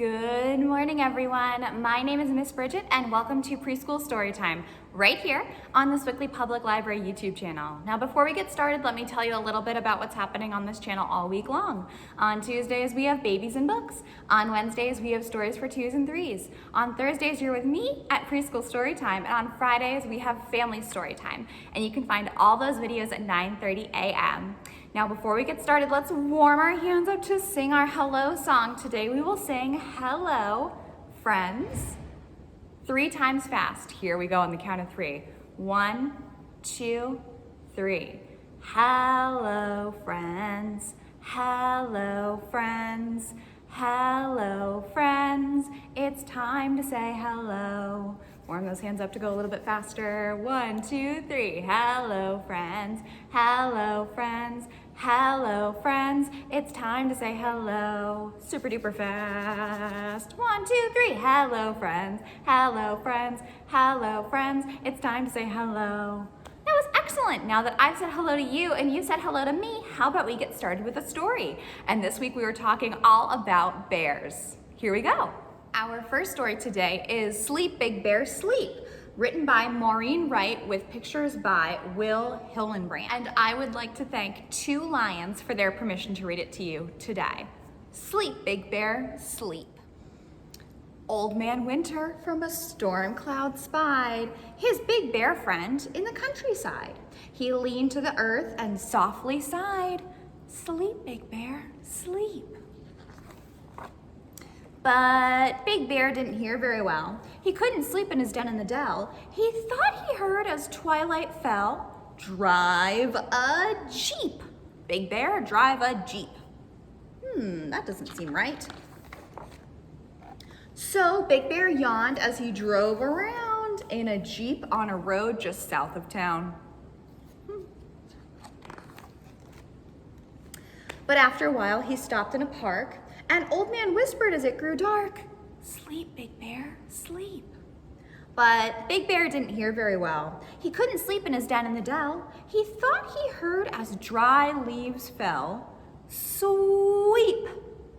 Good morning, everyone. My name is Miss Bridget, and welcome to Preschool Storytime, right here on the Sewickley Public Library YouTube channel. Now, before we get started, let me tell you a little bit about what's happening on this channel all week long. On Tuesdays, we have Babies and Books. On Wednesdays, we have Stories for 2s and 3s. On Thursdays, you're with me at Preschool Storytime, and on Fridays, we have Family Storytime. And you can find all those videos at 9:30 a.m. Now, before we get started, let's warm our hands up to sing our hello song. Today we will sing Hello, Friends, 3 times fast. Here we go on the count of 3. 1, 2, 3. Hello, friends. Hello, friends. Hello, friends. It's time to say hello. Warm those hands up to go a little bit faster. 1, 2, 3. Hello, friends. Hello, friends. Hello, friends. It's time to say hello. Super duper fast. 1, 2, 3. Hello, friends. Hello, friends. Hello, friends. It's time to say hello. That was excellent. Now that I've said hello to you and you said hello to me, how about we get started with a story? And this week we were talking all about bears. Here we go. Our first story today is Sleep, Big Bear, Sleep, written by Maureen Wright with pictures by Will Hillenbrand. And I would like to thank 2 lions for their permission to read it to you today. Sleep, Big Bear, sleep. Old Man Winter from a storm cloud spied his big bear friend in the countryside. He leaned to the earth and softly sighed, "Sleep, Big Bear, sleep." But Big Bear didn't hear very well. He couldn't sleep in his den in the dell. He thought he heard as twilight fell, "Drive a Jeep. Big Bear, drive a Jeep." That doesn't seem right. So Big Bear yawned as he drove around in a Jeep on a road just south of town. But after a while, he stopped in a park, and Old Man whispered as it grew dark, "Sleep, Big Bear, sleep." But Big Bear didn't hear very well. He couldn't sleep in his den in the dell. He thought he heard as dry leaves fell, "Sweep,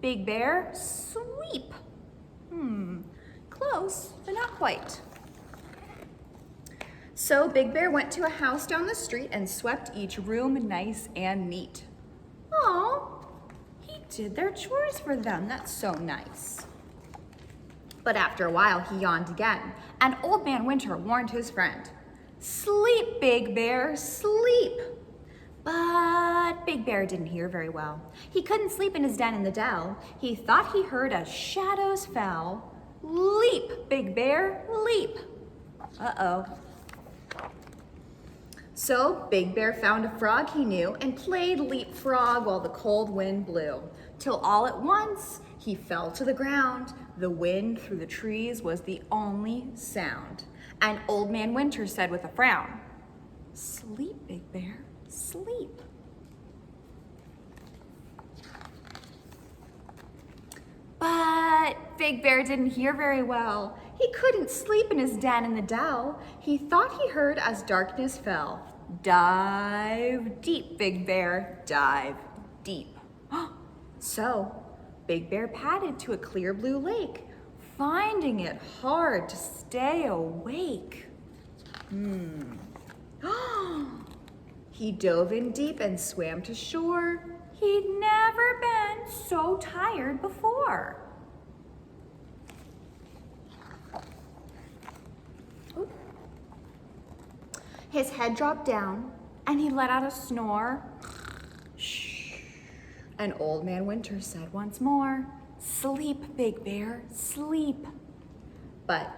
Big Bear, sweep." Close, but not quite. So Big Bear went to a house down the street and swept each room nice and neat. Oh, he did their chores for them. That's so nice. But after a while, he yawned again, and Old Man Winter warned his friend, "Sleep, Big Bear, sleep." But Big Bear didn't hear very well. He couldn't sleep in his den in the dell. He thought he heard as shadows fell, "Leap, Big Bear, leap." Uh-oh. So Big Bear found a frog he knew and played leapfrog while the cold wind blew, till all at once he fell to the ground. The wind through the trees was the only sound. And Old Man Winter said with a frown, "Sleep, Big Bear, sleep." But Big Bear didn't hear very well. He couldn't sleep in his den in the dell. He thought he heard as darkness fell, "Dive deep, Big Bear, dive deep." So Big Bear padded to a clear blue lake, finding it hard to stay awake. He dove in deep and swam to shore. He'd never been so tired before. His head dropped down and he let out a snore. "Shh." And Old Man Winter said once more, "Sleep, Big Bear, sleep." But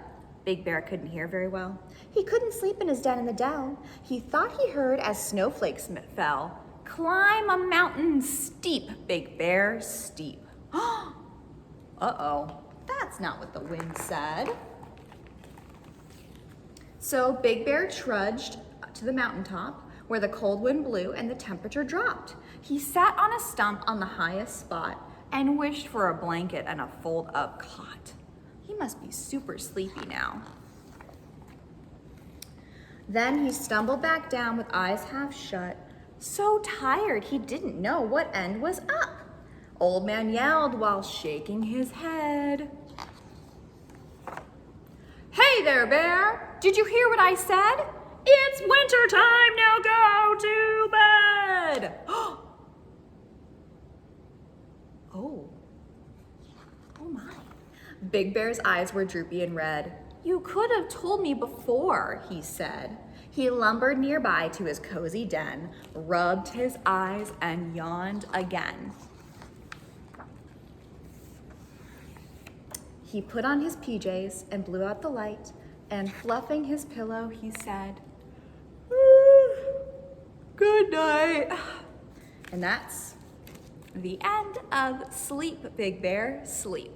Big Bear couldn't hear very well. He couldn't sleep in his den in the dell. He thought he heard as snowflakes fell, "Climb a mountain steep, Big Bear, steep." Uh-oh, that's not what the wind said. So Big Bear trudged to the mountaintop where the cold wind blew and the temperature dropped. He sat on a stump on the highest spot and wished for a blanket and a fold-up cot. He must be super sleepy now. Then he stumbled back down with eyes half shut, so tired he didn't know what end was up. Old Man yelled while shaking his head. Hey there, Bear! Did you hear what I said? It's winter time, now go to bed! Oh my. Big Bear's eyes were droopy and red. You could have told me before, he said. He lumbered nearby to his cozy den, rubbed his eyes, and yawned again. He put on his PJs and blew out the light, and fluffing his pillow, he said, good night. And that's the end of Sleep, Big Bear, Sleep.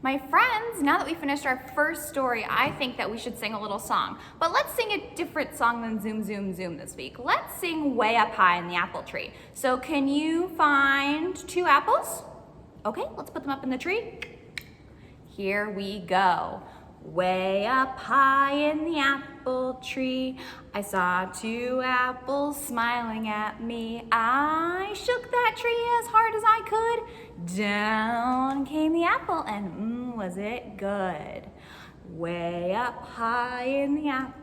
My friends, now that we finished our first story, I think that we should sing a little song. But let's sing a different song than Zoom, Zoom, Zoom this week. Let's sing Way Up High in the Apple Tree. So can you find 2 apples? Okay, let's put them up in the tree. Here we go. Way up high in the apple tree, I saw 2 apples smiling at me. I shook that tree as hard as I could. Down came the apple and was it good. Way up high in the apple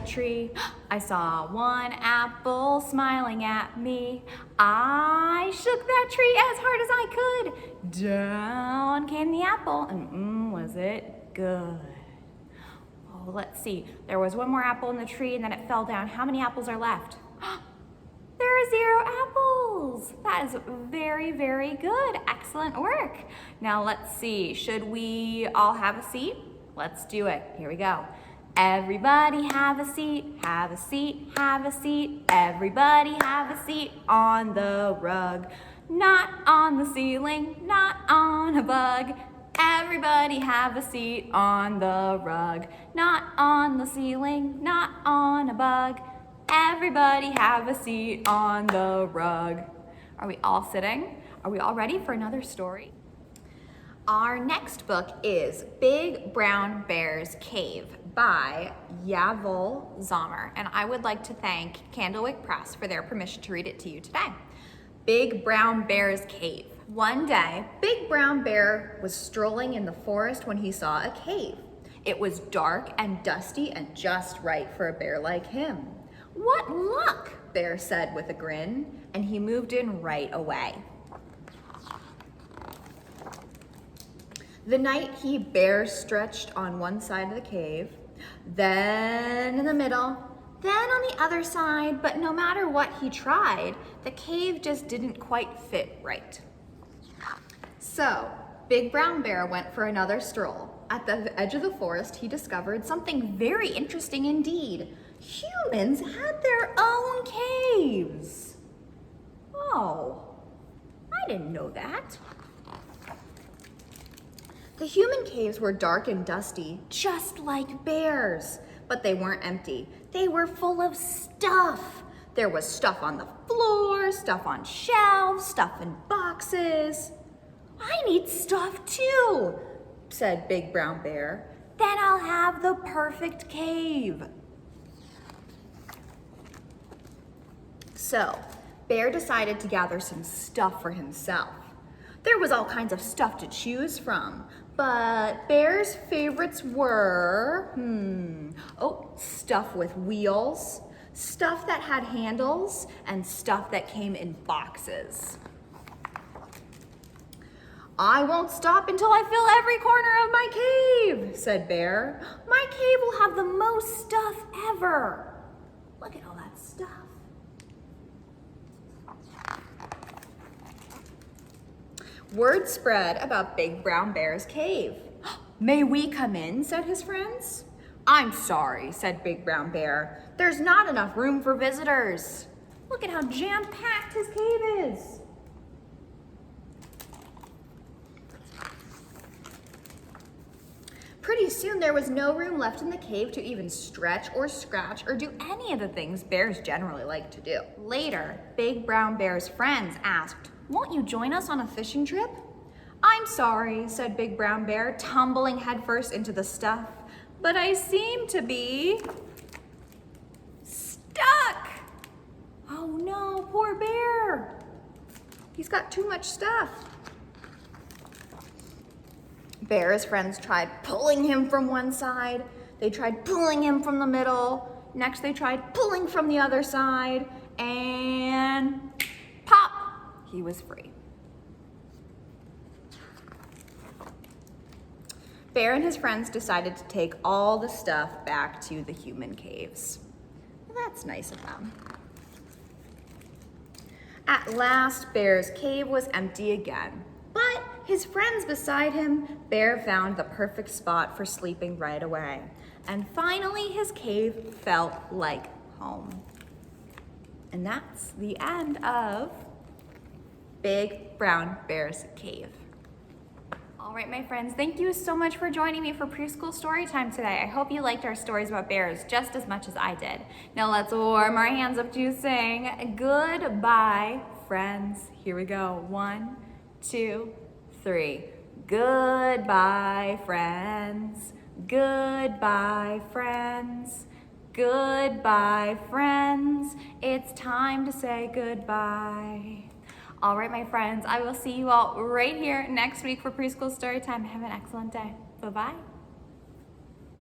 tree, I saw 1 apple smiling at me. I shook that tree as hard as I could. Down came the apple and was it good. Oh, let's see. There was 1 more apple in the tree and then it fell down. How many apples are left? There are 0 apples. That is very, very good. Excellent work. Now let's see. Should we all have a seat? Let's do it. Here we go. Everybody have a seat, have a seat, have a seat. Everybody have a seat on the rug. Not on the ceiling, not on a bug. Everybody have a seat on the rug. Not on the ceiling, not on a bug. Everybody have a seat on the rug. Are we all sitting? Are we all ready for another story? Our next book is Big Brown Bear's Cave by Yavol Zomer, and I would like to thank Candlewick Press for their permission to read it to you today. Big Brown Bear's Cave. One day, Big Brown Bear was strolling in the forest when he saw a cave. It was dark and dusty and just right for a bear like him. What luck, Bear said with a grin, and he moved in right away. The night he bear stretched on one side of the cave, then in the middle, then on the other side, but no matter what he tried, the cave just didn't quite fit right. So, Big Brown Bear went for another stroll. At the edge of the forest, he discovered something very interesting indeed. Humans had their own caves. Oh, I didn't know that. The human caves were dark and dusty, just like bears, but they weren't empty. They were full of stuff. There was stuff on the floor, stuff on shelves, stuff in boxes. I need stuff too, said Big Brown Bear. Then I'll have the perfect cave. So, Bear decided to gather some stuff for himself. There was all kinds of stuff to choose from, but Bear's favorites were, stuff with wheels, stuff that had handles, and stuff that came in boxes. I won't stop until I fill every corner of my cave, said Bear. My cave will have the most stuff ever. Look at all that stuff. Word spread about Big Brown Bear's cave. May we come in, said his friends. I'm sorry, said Big Brown Bear. There's not enough room for visitors. Look at how jam-packed his cave is. Pretty soon there was no room left in the cave to even stretch or scratch or do any of the things bears generally like to do. Later, Big Brown Bear's friends asked, won't you join us on a fishing trip? I'm sorry, said Big Brown Bear, tumbling headfirst into the stuff, but I seem to be stuck. Oh no, poor bear. He's got too much stuff. Bear's friends tried pulling him from one side. They tried pulling him from the middle. Next, they tried pulling from the other side, and pop, he was free. Bear and his friends decided to take all the stuff back to the human caves. Well, that's nice of them. At last, Bear's cave was empty again, but his friends beside him, Bear found the perfect spot for sleeping right away. And finally, his cave felt like home. And that's the end of Big Brown Bear's cave. All right, my friends, thank you so much for joining me for Preschool Storytime today. I hope you liked our stories about bears just as much as I did. Now let's warm our hands up to sing goodbye, friends. Here we go. 1, 2, 3. Goodbye, friends. Goodbye, friends. Goodbye, friends. It's time to say goodbye. All right, my friends, I will see you all right here next week for Preschool Storytime. Have an excellent day. Bye-bye.